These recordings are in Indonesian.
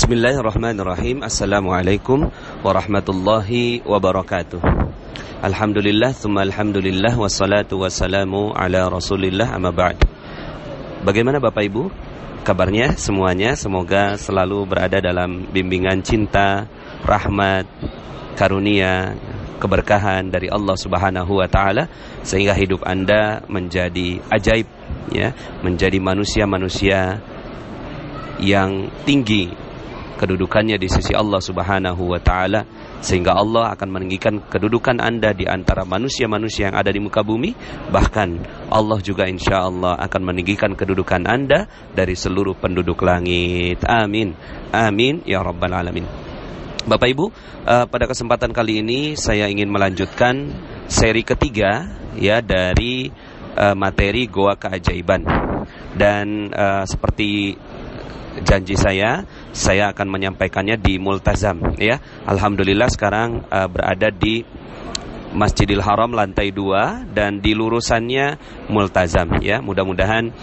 Bismillahirrahmanirrahim. Assalamualaikum warahmatullahi wabarakatuh. Alhamdulillah, tsumma alhamdulillah, wassalatu wassalamu ala rasulillah, amma ba'd. Bagaimana Bapak Ibu kabarnya semuanya? Semoga selalu berada dalam bimbingan cinta, rahmat, karunia, keberkahan dari Allah Subhanahu wa taala, sehingga hidup Anda menjadi ajaib, ya, menjadi manusia-manusia yang tinggi kedudukannya di sisi Allah Subhanahu wa taala, sehingga Allah akan meninggikan kedudukan Anda di antara manusia-manusia yang ada di muka bumi. Bahkan Allah juga insya Allah akan meninggikan kedudukan Anda dari seluruh penduduk langit. Amin. Amin ya rabbal alamin. Bapak Ibu, pada kesempatan kali ini saya ingin melanjutkan seri ketiga, ya, dari materi Goa Keajaiban. Dan seperti janji saya akan menyampaikannya di Multazam, ya. Alhamdulillah sekarang berada di Masjidil Haram lantai 2 dan di lurusannya Multazam, ya. Mudah-mudahan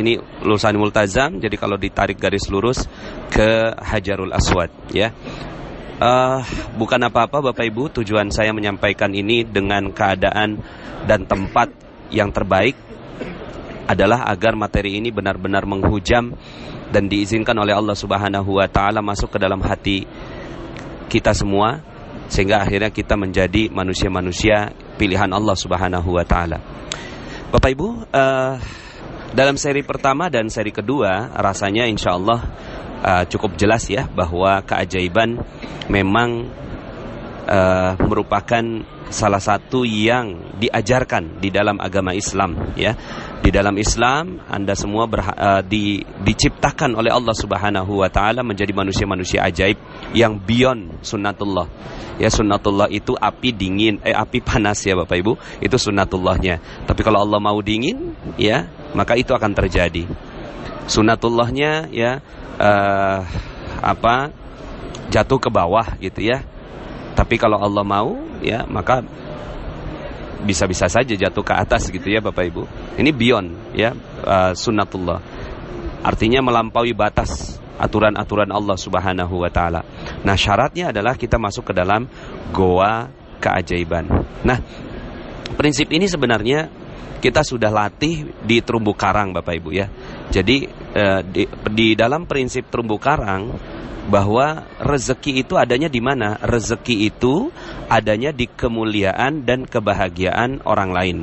ini lulusan Multazam, jadi kalau ditarik garis lurus ke Hajarul Aswad, ya. Bukan apa-apa Bapak Ibu, tujuan saya menyampaikan ini dengan keadaan dan tempat yang terbaik adalah agar materi ini benar-benar menghujam dan diizinkan oleh Allah Subhanahu wa taala masuk ke dalam hati kita semua, sehingga akhirnya kita menjadi manusia-manusia pilihan Allah Subhanahu wa taala. Bapak Ibu, dalam seri pertama dan seri kedua rasanya insyaallah cukup jelas, ya, bahwa keajaiban memang merupakan salah satu yang diajarkan di dalam agama Islam, ya. Di dalam Islam Anda semua diciptakan oleh Allah Subhanahu wa taala menjadi manusia-manusia ajaib yang beyond sunnatullah. Ya, sunnatullah itu api dingin, api panas, ya Bapak Ibu. Itu sunnatullahnya. Tapi kalau Allah mau dingin, ya, maka itu akan terjadi. Sunnatullahnya, ya, jatuh ke bawah gitu, ya. Tapi kalau Allah mau, ya, maka bisa-bisa saja jatuh ke atas gitu, ya Bapak Ibu. Ini beyond, ya, sunnatullah. Artinya melampaui batas aturan-aturan Allah Subhanahu wa taala. Nah, syaratnya adalah kita masuk ke dalam goa keajaiban. Nah, prinsip ini sebenarnya kita sudah latih di terumbu karang Bapak Ibu, ya. Jadi di dalam prinsip terumbu karang, bahwa rezeki itu adanya di mana? Rezeki itu adanya di kemuliaan dan kebahagiaan orang lain.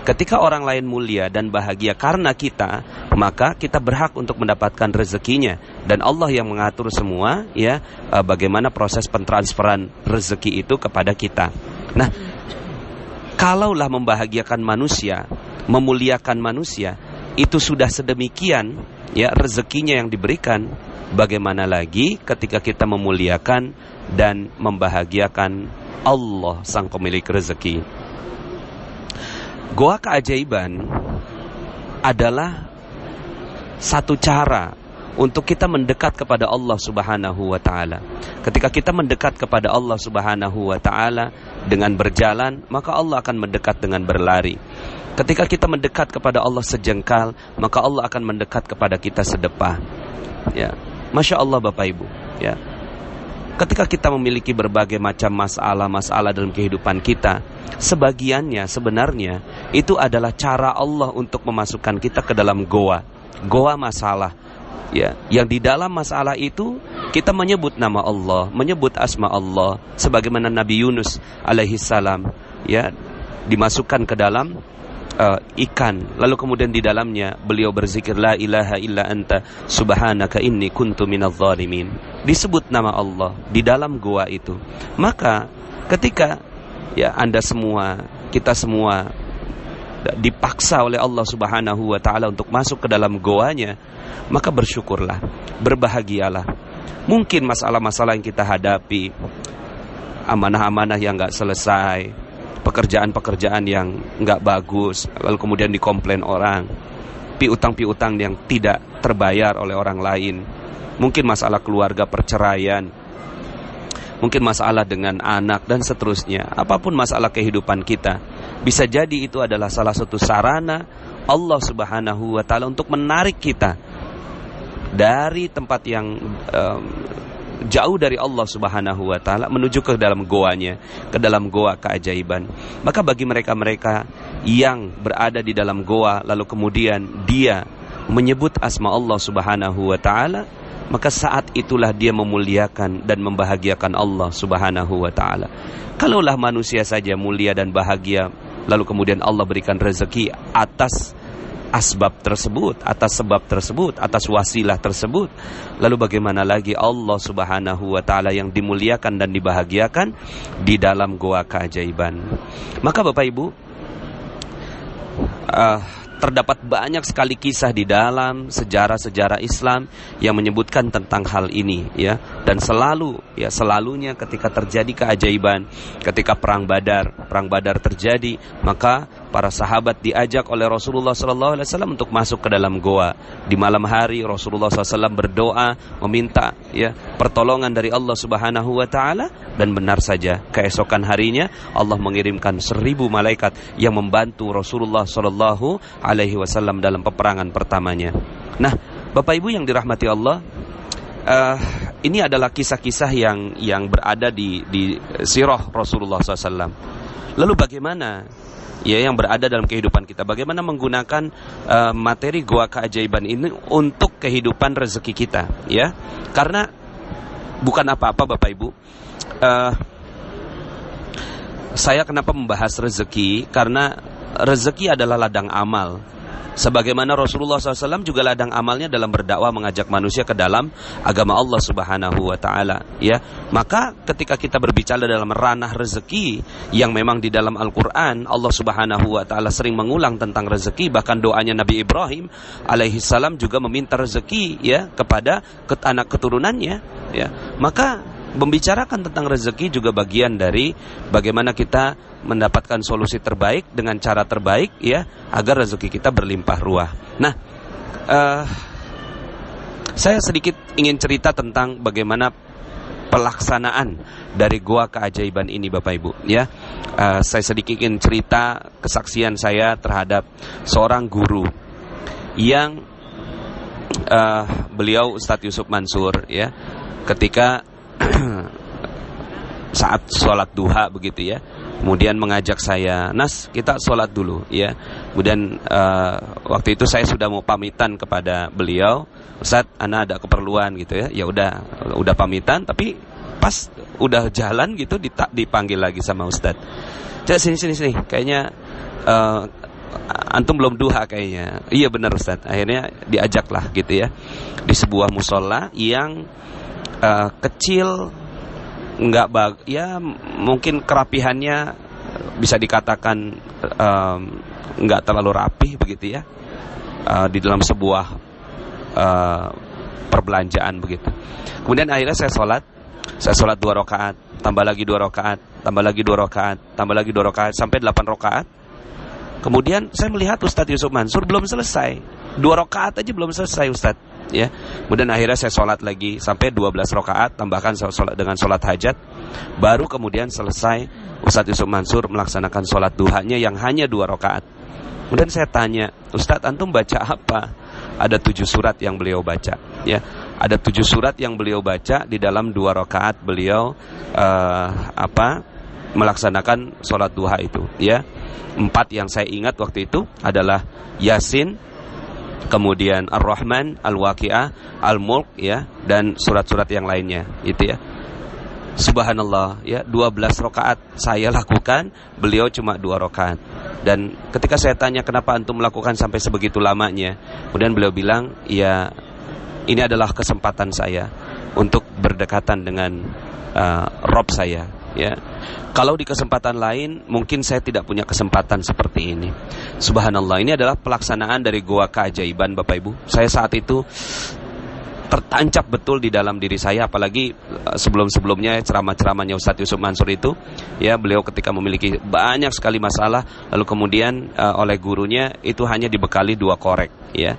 Ketika orang lain mulia dan bahagia karena kita, maka kita berhak untuk mendapatkan rezekinya. Dan Allah yang mengatur semua, ya, bagaimana proses pentransferan rezeki itu kepada kita. Nah, kalaulah membahagiakan manusia, memuliakan manusia, itu sudah sedemikian, ya, rezekinya yang diberikan, bagaimana lagi ketika kita memuliakan dan membahagiakan Allah sang pemilik rezeki. Goa keajaiban adalah satu cara untuk kita mendekat kepada Allah Subhanahu wa taala. Ketika kita mendekat kepada Allah Subhanahu wa taala dengan berjalan, maka Allah akan mendekat dengan berlari. Ketika kita mendekat kepada Allah sejengkal, maka Allah akan mendekat kepada kita sedepah. Ya, Masya Allah Bapak Ibu, ya. Ketika kita memiliki berbagai macam masalah dalam kehidupan kita, sebagiannya sebenarnya itu adalah cara Allah untuk memasukkan kita ke dalam goa masalah, ya. Yang di dalam masalah itu kita menyebut nama Allah, menyebut asma Allah, sebagaimana Nabi Yunus alaihi salam, ya, dimasukkan ke dalam ikan, lalu kemudian di dalamnya beliau berzikir la ilaha illa anta subhanaka inni kuntu minadh dhalimin. Disebut nama Allah di dalam goa itu. Maka ketika, ya, Anda semua, kita semua dipaksa oleh Allah Subhanahu wa taala untuk masuk ke dalam goanya, maka bersyukurlah, berbahagialah. Mungkin masalah-masalah yang kita hadapi, amanah-amanah yang enggak selesai, pekerjaan-pekerjaan yang enggak bagus, lalu kemudian dikomplain orang, piutang-piutang yang tidak terbayar oleh orang lain, mungkin masalah keluarga, perceraian, mungkin masalah dengan anak dan seterusnya. Apapun masalah kehidupan kita, bisa jadi itu adalah salah satu sarana Allah Subhanahu wa taala untuk menarik kita dari tempat yang jauh dari Allah Subhanahu wa taala menuju ke dalam goanya, ke dalam goa keajaiban. Maka bagi mereka-mereka yang berada di dalam goa lalu kemudian dia menyebut asma Allah Subhanahu wa taala, maka saat itulah dia memuliakan dan membahagiakan Allah Subhanahu wa taala. Kalaulah manusia saja mulia dan bahagia lalu kemudian Allah berikan rezeki atas asbab tersebut, atas sebab tersebut, atas wasilah tersebut, lalu bagaimana lagi Allah Subhanahu wa taala yang dimuliakan dan dibahagiakan di dalam goa keajaiban. Maka Bapak Ibu, terdapat banyak sekali kisah di dalam sejarah-sejarah Islam yang menyebutkan tentang hal ini, ya. Dan selalunya ketika terjadi keajaiban, ketika perang Badar terjadi, maka para sahabat diajak oleh Rasulullah SAW untuk masuk ke dalam goa. Di malam hari Rasulullah SAW berdoa meminta, ya, pertolongan dari Allah Subhanahu wa taala, dan benar saja keesokan harinya Allah mengirimkan 1000 malaikat yang membantu Rasulullah SAW alaihi wasallam dalam peperangan pertamanya. Nah, Bapak Ibu yang dirahmati Allah, ini adalah kisah-kisah yang berada di sirah Rasulullah SAW. Lalu bagaimana, ya, yang berada dalam kehidupan kita? Bagaimana menggunakan materi goa keajaiban ini untuk kehidupan rezeki kita, ya? Karena bukan apa-apa Bapak Ibu. Saya kenapa membahas rezeki? Karena rezeki adalah ladang amal. Sebagaimana Rasulullah SAW juga ladang amalnya dalam berdakwah mengajak manusia ke dalam agama Allah Subhanahu wa taala, ya. Maka ketika kita berbicara dalam ranah rezeki yang memang di dalam Al-Qur'an Allah Subhanahu wa taala sering mengulang tentang rezeki, bahkan doanya Nabi Ibrahim alaihi salam juga meminta rezeki, ya, kepada anak keturunannya, ya. Maka membicarakan tentang rezeki juga bagian dari bagaimana kita mendapatkan solusi terbaik dengan cara terbaik, ya, agar rezeki kita berlimpah ruah. Nah, saya sedikit ingin cerita tentang bagaimana pelaksanaan dari goa keajaiban ini Bapak Ibu, ya. Saya sedikit ingin cerita kesaksian saya terhadap seorang guru yang beliau Ustadz Yusuf Mansur, ya, ketika saat sholat duha begitu, ya, kemudian mengajak saya, "Nas, kita sholat dulu," ya. Kemudian waktu itu saya sudah mau pamitan kepada beliau, "Ustadz, ana ada keperluan," gitu, ya. Ya udah pamitan, tapi pas udah jalan gitu dipanggil lagi sama Ustadz. Sini, kayaknya antum belum duha kayaknya." "Iya benar Ustadz." Akhirnya diajaklah gitu, ya, di sebuah musola yang kecil, ya mungkin kerapihannya bisa dikatakan nggak terlalu rapih begitu, ya, di dalam sebuah perbelanjaan begitu. Kemudian akhirnya saya sholat 2 rakaat, tambah lagi 2 rakaat, tambah lagi 2 rakaat, tambah lagi 2 rakaat, sampai 8 rakaat. Kemudian saya melihat Ustadz Yusuf Mansur belum selesai, 2 rakaat aja belum selesai Ustadz, ya. Kemudian akhirnya saya sholat lagi sampai 12 rakaat, tambahkan sholat dengan sholat hajat, baru kemudian selesai Ustadz Yusuf Mansur melaksanakan sholat duhanya yang hanya 2 rakaat. Kemudian saya tanya, "Ustadz, antum baca apa?" Ada 7 surat yang beliau baca, ya. Ada 7 surat yang beliau baca di dalam 2 rakaat beliau melaksanakan sholat duha itu, ya. 4 yang saya ingat waktu itu adalah Yasin, kemudian Ar-Rahman, Al-Waqi'ah, Al-Mulk, ya, dan surat-surat yang lainnya, itu, ya. Subhanallah, ya, 12 rakaat saya lakukan, beliau cuma 2 rakaat. Dan ketika saya tanya kenapa antum melakukan sampai sebegitu lamanya, kemudian beliau bilang, "Ya, ini adalah kesempatan saya untuk berdekatan dengan Rob saya, ya. Kalau di kesempatan lain mungkin saya tidak punya kesempatan seperti ini." Subhanallah, ini adalah pelaksanaan dari goa keajaiban Bapak Ibu. Saya saat itu tertancap betul di dalam diri saya, apalagi sebelum-sebelumnya ceramah-ceramahnya Ustadz Yusuf Mansur itu, ya, beliau ketika memiliki banyak sekali masalah, lalu kemudian oleh gurunya itu hanya dibekali 2 korek, ya.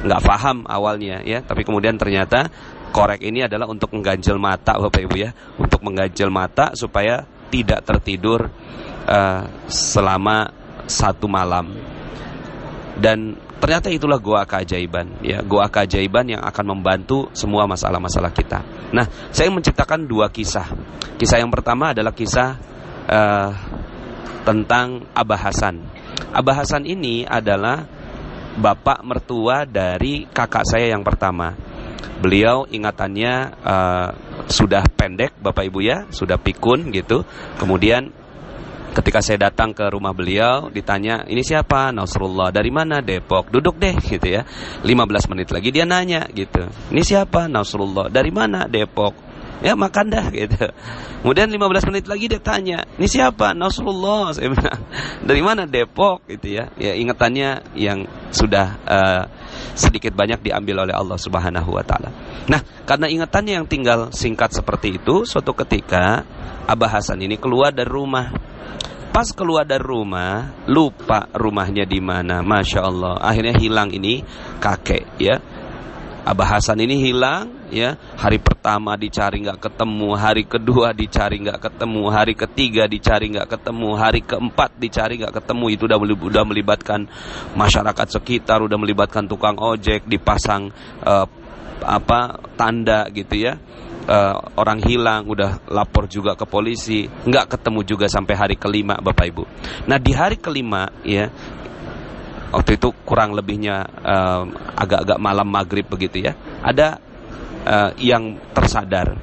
Nggak paham awalnya, ya, tapi kemudian ternyata korek ini adalah untuk mengganjel mata Bapak Ibu, ya, untuk mengganjel mata supaya tidak tertidur selama 1 malam. Dan Ternyata itulah goa keajaiban, ya, goa keajaiban yang akan membantu semua masalah-masalah kita. Nah, saya menceritakan 2 kisah. Kisah yang pertama adalah kisah tentang Abah Hasan. Abah Hasan ini adalah bapak mertua dari kakak saya yang pertama. Beliau ingatannya sudah pendek, Bapak Ibu ya, sudah pikun gitu. Kemudian ketika saya datang ke rumah beliau, ditanya, ini siapa? Nasrullah. Dari mana? Depok. Duduk deh gitu ya. 15 menit lagi dia nanya gitu, ini siapa? Nasrullah. Dari mana? Depok. Ya makan dah gitu. Kemudian 15 menit lagi dia tanya, ini siapa? Nasrullah. Saya bilang, dari mana? Depok gitu ya. Ya ingatannya yang sudah sedikit banyak diambil oleh Allah Subhanahu wa taala. Nah, karena ingatannya yang tinggal singkat seperti itu, suatu ketika Abah Hasan ini keluar dari rumah. Pas keluar dari rumah, lupa rumahnya di mana. Masya Allah, akhirnya hilang ini kakek ya. Abah Hasan ini hilang ya. Hari pertama dicari nggak ketemu, hari kedua dicari nggak ketemu, hari ketiga dicari nggak ketemu, hari keempat dicari nggak ketemu. Itu udah melibatkan masyarakat sekitar, udah melibatkan tukang ojek, dipasang tanda gitu ya. Orang hilang, udah lapor juga ke polisi, nggak ketemu juga sampai hari kelima, Bapak Ibu. Nah, di hari kelima ya, waktu itu kurang lebihnya agak-agak malam maghrib begitu ya, ada yang tersadar,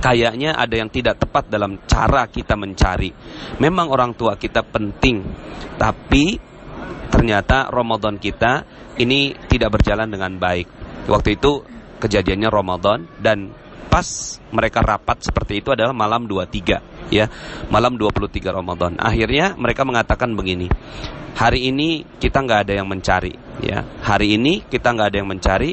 kayaknya ada yang tidak tepat dalam cara kita mencari. Memang orang tua kita penting, tapi ternyata Ramadan kita ini tidak berjalan dengan baik. Waktu itu kejadiannya Ramadan, dan pas mereka rapat seperti itu adalah malam 23 ya, malam 23 Ramadan. Akhirnya mereka mengatakan begini, hari ini kita nggak ada yang mencari ya, hari ini kita nggak ada yang mencari,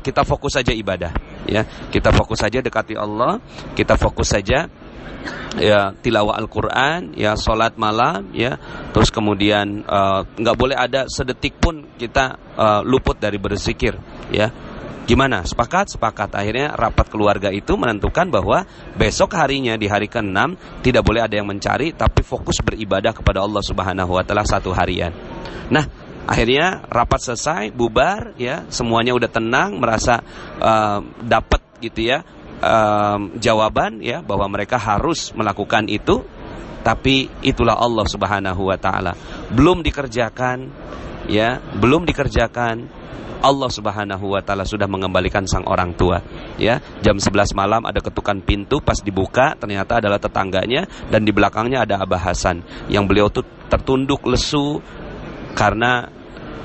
kita fokus saja ibadah ya, kita fokus saja dekati Allah, kita fokus saja ya tilawah Al-Quran ya, sholat malam ya, terus kemudian nggak boleh ada sedetik pun kita luput dari berzikir ya. Gimana? Sepakat? Sepakat. Akhirnya rapat keluarga itu menentukan bahwa besok harinya, di hari ke-6, tidak boleh ada yang mencari, tapi fokus beribadah kepada Allah Subhanahu wa taala 1 harian. Nah, akhirnya rapat selesai, bubar ya, semuanya udah tenang, merasa dapat gitu ya jawaban ya, bahwa mereka harus melakukan itu. Tapi itulah Allah Subhanahu wa taala, belum dikerjakan ya, belum dikerjakan, Allah Subhanahu wa taala sudah mengembalikan sang orang tua ya. Jam 11 malam ada ketukan pintu, pas dibuka ternyata adalah tetangganya, dan di belakangnya ada Abah Hasan yang beliau tuh tertunduk lesu karena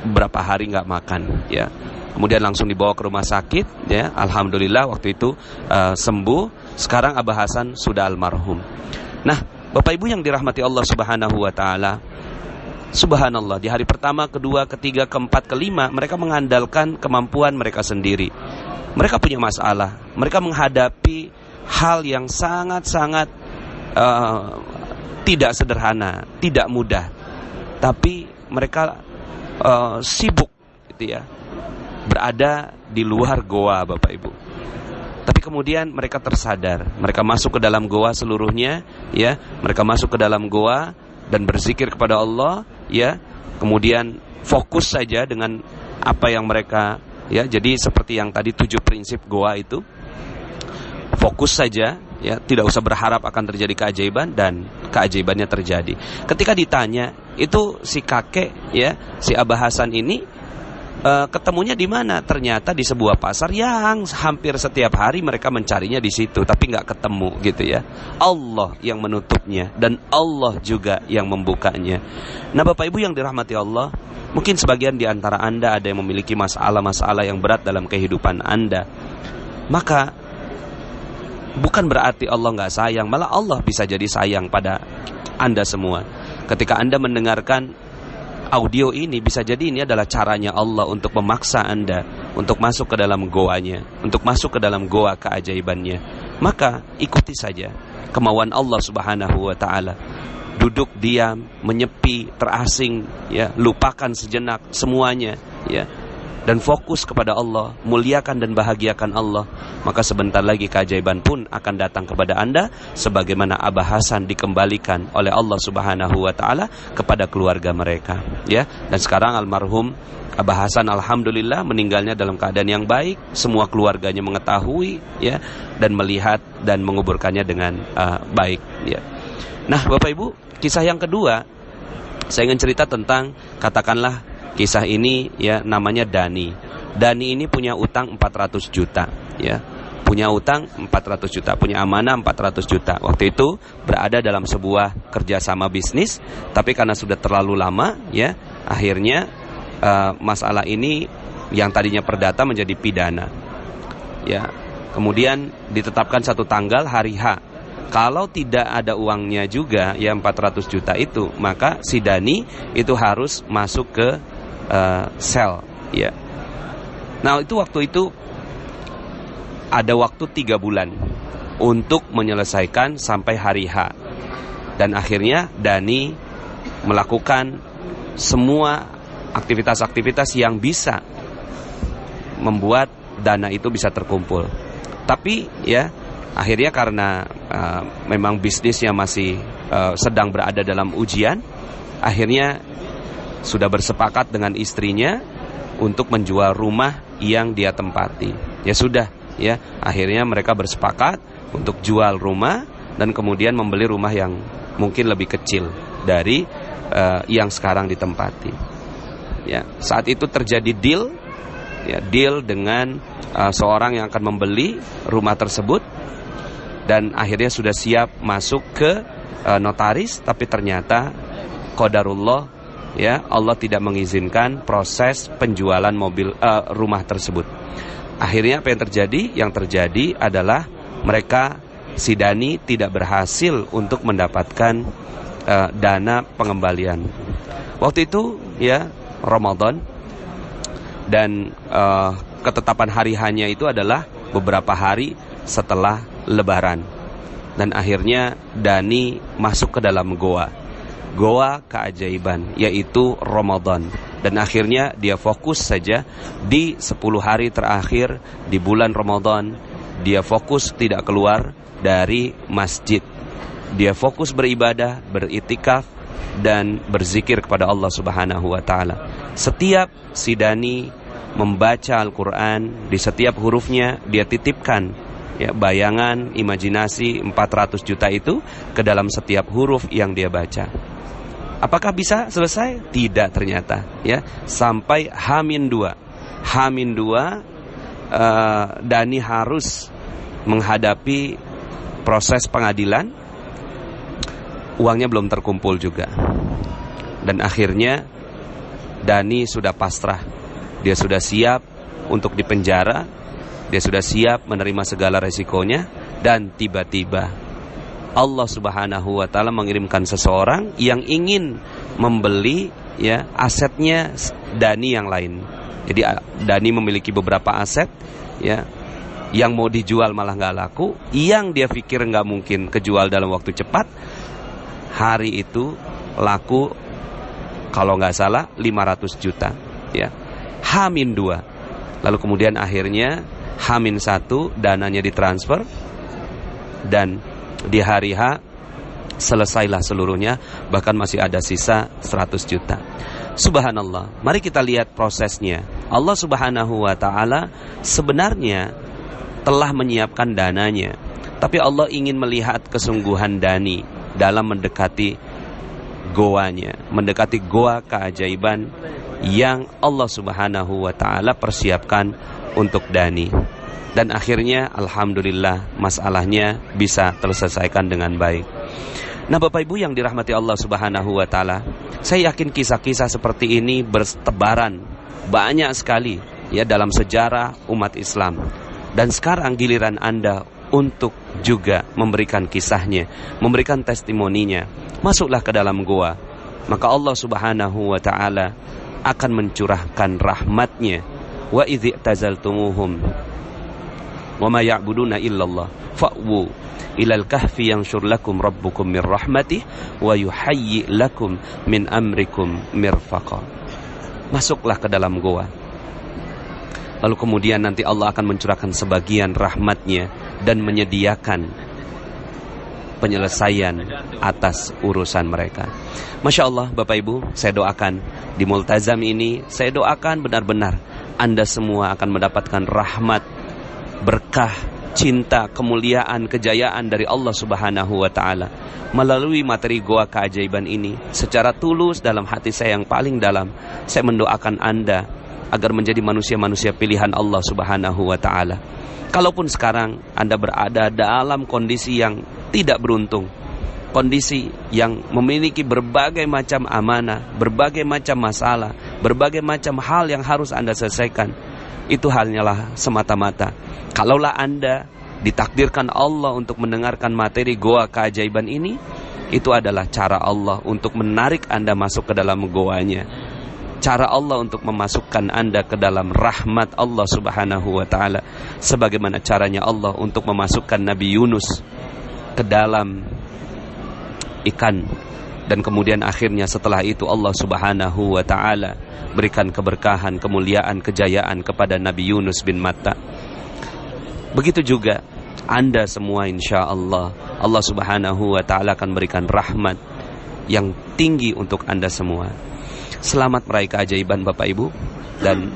berapa hari nggak makan ya. Kemudian langsung dibawa ke rumah sakit ya. Alhamdulillah waktu itu sembuh. Sekarang Abah Hasan sudah almarhum. Nah, Bapak Ibu yang dirahmati Allah Subhanahu wa taala, subhanallah, di hari pertama, kedua, ketiga, keempat, kelima, mereka mengandalkan kemampuan mereka sendiri. Mereka punya masalah, mereka menghadapi hal yang sangat-sangat tidak sederhana, tidak mudah. Tapi mereka sibuk gitu ya, berada di luar goa, Bapak Ibu. Tapi kemudian mereka tersadar, mereka masuk ke dalam goa seluruhnya ya, mereka masuk ke dalam goa dan berzikir kepada Allah ya. Kemudian fokus saja dengan apa yang mereka ya. Jadi seperti yang tadi 7 prinsip goa itu, fokus saja ya, tidak usah berharap akan terjadi keajaiban, dan keajaibannya terjadi. Ketika ditanya, itu si kakek ya, si Abah Hasan ini ketemunya di mana? Ternyata di sebuah pasar yang hampir setiap hari mereka mencarinya di situ, tapi nggak ketemu gitu ya. Allah yang menutupnya dan Allah juga yang membukanya. Nah, Bapak Ibu yang dirahmati Allah, mungkin sebagian di antara Anda ada yang memiliki masalah-masalah yang berat dalam kehidupan Anda. Maka bukan berarti Allah nggak sayang, malah Allah bisa jadi sayang pada Anda semua. Ketika Anda mendengarkan audio ini, bisa jadi ini adalah caranya Allah untuk memaksa Anda untuk masuk ke dalam goanya, untuk masuk ke dalam goa keajaibannya. Maka ikuti saja kemauan Allah Subhanahu wa taala. Duduk diam, menyepi, terasing ya, lupakan sejenak semuanya ya. dan fokus kepada Allah, muliakan dan bahagiakan Allah, maka sebentar lagi keajaiban pun akan datang kepada Anda, sebagaimana Abah Hasan dikembalikan oleh Allah Subhanahu wa taala kepada keluarga mereka, ya. Dan sekarang almarhum Abah Hasan alhamdulillah meninggalnya dalam keadaan yang baik, semua keluarganya mengetahui, ya, dan melihat dan menguburkannya dengan baik, ya. Nah, Bapak Ibu, kisah yang kedua saya ingin cerita tentang, katakanlah kisah ini, ya, namanya Dani. Dani ini punya utang 400 juta, ya. Punya utang 400 juta, punya amanah 400 juta. Waktu itu berada dalam sebuah kerjasama bisnis, tapi karena sudah terlalu lama, ya, akhirnya masalah ini yang tadinya perdata menjadi pidana, ya. Kemudian ditetapkan satu tanggal hari H. Kalau tidak ada uangnya juga, ya, 400 juta itu, maka si Dani itu harus masuk ke sel, ya. Nah, itu waktu itu ada waktu 3 bulan untuk menyelesaikan sampai hari H. Dan akhirnya Dani melakukan semua aktivitas-aktivitas yang bisa membuat dana itu bisa terkumpul. Tapi, ya, akhirnya karena memang bisnisnya masih sedang berada dalam ujian, akhirnya sudah bersepakat dengan istrinya untuk menjual rumah yang dia tempati. Ya sudah, ya, akhirnya mereka bersepakat untuk jual rumah dan kemudian membeli rumah yang mungkin lebih kecil dari yang sekarang ditempati. Ya, saat itu terjadi deal, ya, deal dengan seorang yang akan membeli rumah tersebut, dan akhirnya sudah siap masuk ke notaris, tapi ternyata qadarullah, ya, Allah tidak mengizinkan proses penjualan rumah tersebut. Akhirnya apa yang terjadi? Yang terjadi adalah mereka, si Dani tidak berhasil untuk mendapatkan dana pengembalian. Waktu itu, ya, Ramadan, dan ketetapan hari hanya itu adalah beberapa hari setelah Lebaran. Dan akhirnya Dani masuk ke dalam goa keajaiban, yaitu Ramadan. Dan akhirnya dia fokus saja di 10 hari terakhir di bulan Ramadan. Dia fokus tidak keluar dari masjid. Dia fokus beribadah, beritikaf, dan berzikir kepada Allah Subhanahu wa taala. Setiap si Dani membaca Al-Qur'an, di setiap hurufnya dia titipkan, ya, bayangan, imajinasi 400 juta itu ke dalam setiap huruf yang dia baca. Apakah bisa selesai? Tidak ternyata, ya. Sampai H-2. Dani harus menghadapi proses pengadilan. Uangnya belum terkumpul juga. Dan akhirnya Dani sudah pasrah. Dia sudah siap untuk dipenjara. Dia sudah siap menerima segala resikonya. Dan tiba-tiba Allah Subhanahu wa taala mengirimkan seseorang yang ingin membeli, ya, asetnya Dani yang lain. Jadi Dani memiliki beberapa aset, ya, yang mau dijual malah nggak laku, yang dia pikir nggak mungkin kejual dalam waktu cepat, hari itu laku kalau nggak salah 500 juta, ya. H-2. Lalu kemudian akhirnya H-1 dananya ditransfer, dan di hari H selesailah seluruhnya, bahkan masih ada sisa 100 juta. Subhanallah. Mari kita lihat prosesnya. Allah Subhanahu wa taala sebenarnya telah menyiapkan dananya, tapi Allah ingin melihat kesungguhan Dani dalam mendekati goanya, mendekati goa keajaiban yang Allah Subhanahu wa taala persiapkan untuk Dani. Dan akhirnya alhamdulillah masalahnya bisa terselesaikan dengan baik. Nah, Bapak Ibu yang dirahmati Allah Subhanahu wa taala, saya yakin kisah-kisah seperti ini bertebaran banyak sekali, ya, dalam sejarah umat Islam. Dan sekarang giliran Anda untuk juga memberikan kisahnya, memberikan testimoninya. Masuklah ke dalam goa, maka Allah Subhanahu wa ta'ala akan mencurahkan rahmatnya. Wa idh i'tazaltumuhum wa ma ya'buduna illallah fa'wu ilal kahfi yanshur lakum rabbukum min rahmatih wa yuhayyi lakum min amrikum mirfaqa. Masuklah ke dalam goa. Lalu kemudian nanti Allah akan mencurahkan sebagian rahmatnya dan menyediakan penyelesaian atas urusan mereka. Masya Allah Bapak Ibu, saya doakan di Multazam ini, saya doakan benar-benar Anda semua akan mendapatkan rahmat, berkah, cinta, kemuliaan, kejayaan dari Allah Subhanahu wa Ta'ala melalui materi Goa Keajaiban ini. Secara tulus dalam hati saya yang paling dalam, saya mendoakan Anda agar menjadi manusia-manusia pilihan Allah Subhanahu wa Ta'ala. Kalaupun sekarang Anda berada dalam kondisi yang tidak beruntung, kondisi yang memiliki berbagai macam amanah, berbagai macam masalah, berbagai macam hal yang harus Anda selesaikan, itu hanyalah semata-mata kalaulah Anda ditakdirkan Allah untuk mendengarkan materi Goa Keajaiban ini, itu adalah cara Allah untuk menarik Anda masuk ke dalam goanya, cara Allah untuk memasukkan Anda ke dalam rahmat Allah Subhanahu wa Ta'ala, sebagaimana caranya Allah untuk memasukkan Nabi Yunus ke dalam ikan, dan kemudian akhirnya setelah itu Allah Subhanahu wa Ta'ala berikan keberkahan, kemuliaan, kejayaan kepada Nabi Yunus bin Matta. Begitu juga Anda semua, insya Allah Allah Subhanahu wa Ta'ala akan berikan rahmat yang tinggi untuk Anda semua. Selamat meraih keajaiban Bapak Ibu, dan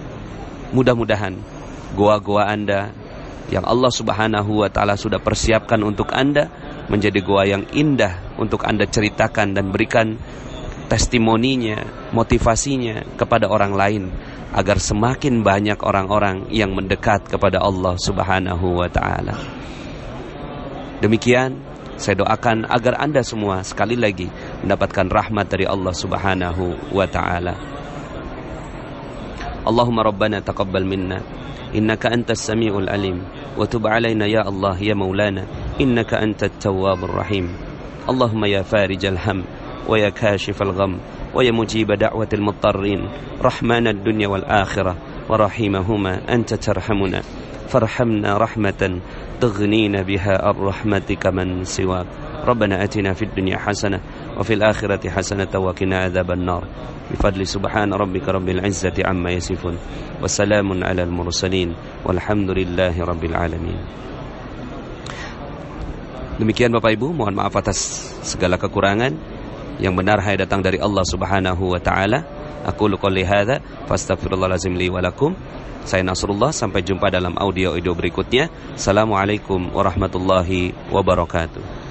mudah-mudahan goa-goa Anda yang Allah Subhanahu wa Ta'ala sudah persiapkan untuk Anda menjadi goa yang indah untuk Anda ceritakan dan berikan testimoninya, motivasinya kepada orang lain, agar semakin banyak orang-orang yang mendekat kepada Allah Subhanahu wa Ta'ala. Demikian saya doakan agar Anda semua sekali lagi mendapatkan rahmat dari Allah Subhanahu wa Ta'ala. Allahumma rabbana taqabbal minna innaka antas sami'ul alim wa tub alaina ya Allah ya maulana innaka antat tawwabur rahim. Allahumma ya farijal ham wa ya kashifal gham wa ya mujib da'watil muttarrin rahmanad dunya wal akhirah wa rahimahuma anta tarhamuna farhamna rahmatan tughnina biha ar-rahmatika man siwak. Rabbana atina fid dunya hasanah wa fil akhirati hasanah wa qina adzaban nar. Bifadli subhana rabbika rabbil izzati amma yasifun wa salamun alal mursalin walhamdulillahi rabbil alamin. Demikian Bapak Ibu, mohon maaf atas segala kekurangan. Yang benar hanya datang dari Allah Subhanahu wa Ta'ala. Aqulu qouli hadza fastaghfirullahal azim li wa lakum. Saya Nasrullah, sampai jumpa dalam audio berikutnya. Assalamualaikum warahmatullahi wabarakatuh.